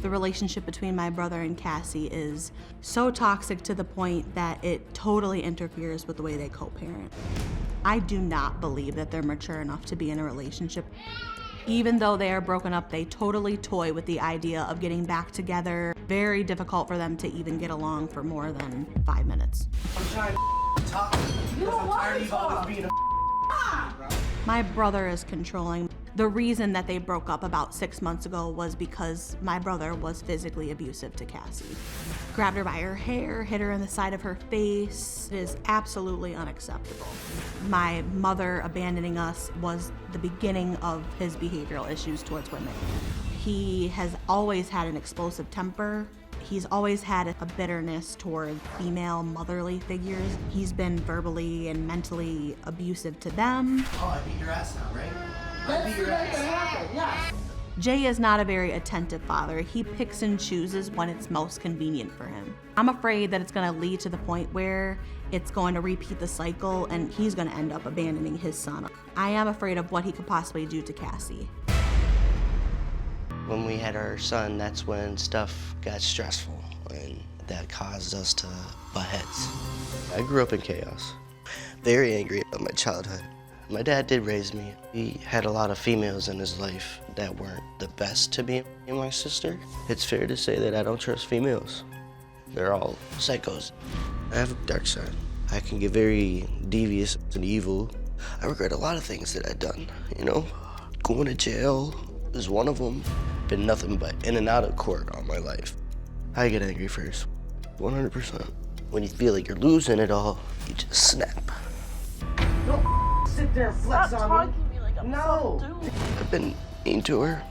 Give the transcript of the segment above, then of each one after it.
The relationship between my brother and Cassie is so toxic to the point that it totally interferes with the way they co-parent. I do not believe that they're mature enough to be in a relationship. Even though they are broken up, they totally toy with the idea of getting back together. Very difficult for them to even get along for more than 5 minutes. I'm trying to talk. You don't want to talk. Being a My brother is controlling. The reason that they broke up about 6 months ago was because my brother was physically abusive to Cassie. Grabbed her by her hair, hit her in the side of her face. It is absolutely unacceptable. My mother abandoning us was the beginning of his behavioral issues towards women. He has always had an explosive temper. He's always had a bitterness toward female motherly figures. He's been verbally and mentally abusive to them. Oh, I beat your ass now, right? I beat your ass. Yeah. Jay is not a very attentive father. He picks and chooses when it's most convenient for him. I'm afraid that it's gonna lead to the point where it's going to repeat the cycle and he's gonna end up abandoning his son. I am afraid of what he could possibly do to Cassie. When we had our son, that's when stuff got stressful and that caused us to butt heads. I grew up in chaos, very angry about my childhood. My dad did raise me. He had a lot of females in his life that weren't the best to me and my sister. It's fair to say that I don't trust females. They're all psychos. I have a dark side. I can get very devious and evil. I regret a lot of things that I've done, you know? Going to jail is one of them. Been nothing but in and out of court all my life. I get angry first, 100%. When you feel like you're losing it all, you just snap. Don't sit there and flex Stop on talking me. to me like I'm No. some dude. I've been mean to her,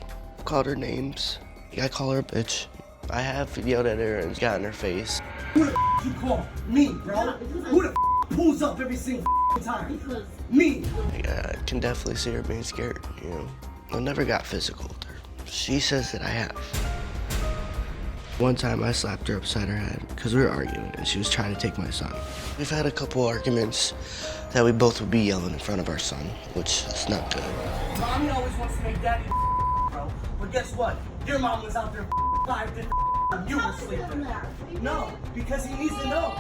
called her names. I call her a bitch. I have yelled at her and got in her face. Who the you call? Me, bro. Who the pulls up every single time? Because Me. I can definitely see her being scared, you know. I never got physical with her. She says that I have. One time I slapped her upside her head because we were arguing and she was trying to take my son. We've had a couple arguments that we both would be yelling in front of our son, which is not good. Mommy always wants to make daddy bro. But guess what? Your mom was out there 5 different you were sleeping. No, because he needs to know.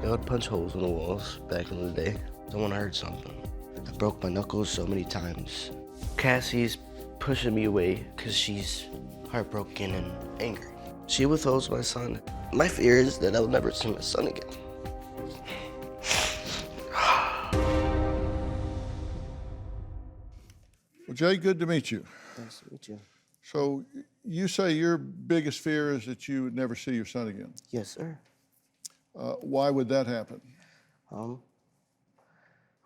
I would punch holes in the walls back in the day. Someone heard something. I broke my knuckles so many times. Cassie's pushing me away because she's heartbroken and angry. She withholds my son. My fear is that I'll never see my son again. Well, Jay, good to meet you. Nice to meet you. So you say your biggest fear is that you would never see your son again. Yes, sir. Why would that happen?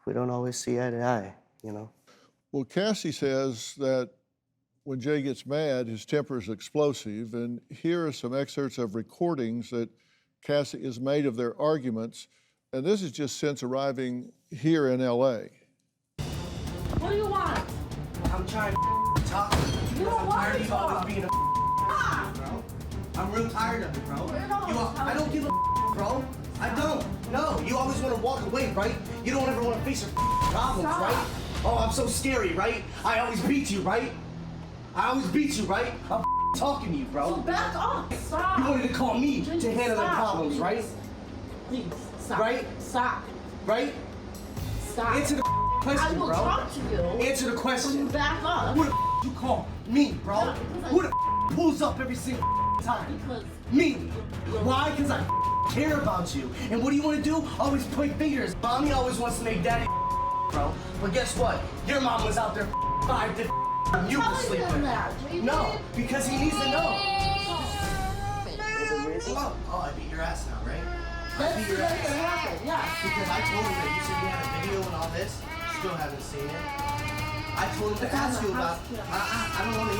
We don't always see eye to eye, you know. Well, Cassie says that when Jay gets mad, his temper is explosive, and here are some excerpts of recordings that Cassie has made of their arguments, and this is just since arriving here in L.A. what do you want? I'm trying to talk. You don't I'm want tired to of you always talk. being a bro. I'm real tired of it, bro. not I don't give a bro. I don't. No, you always want to walk away, right? You don't ever want to face your problems, Stop. right? Oh, I'm so scary, right? I always beat you, right? I always beat you, right? I'm talking to you, bro. So back off. Stop. You wanted to call me Please to handle their stop, problems, please. right? Please stop. Right? Stop. Right? Stop. Answer the I question, will bro. talk to you. Answer the When you question. back up. Who the you call? Me, bro. Yeah, because Who the pulls up every single time? Because Me. Why? Because I care about you. And what do you want to do? Always point fingers. Mommy always wants to make daddy bro. But guess what? Your mom was out there 5 different you were Tell him sleeping. that, Jay. No, because he needs to know. Come Oh, I beat your ass now, right? I That's beat your what's ass. gonna happen, yeah. Because I told him that you said you had a video and all this. Still haven't seen it. I told him to It's on ask the you about. house camera. I don't want to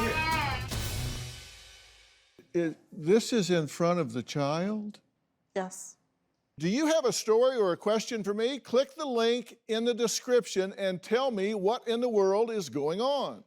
hear it. This is in front of the child? Yes. Do you have a story or a question for me? Click the link in the description and tell me what in the world is going on.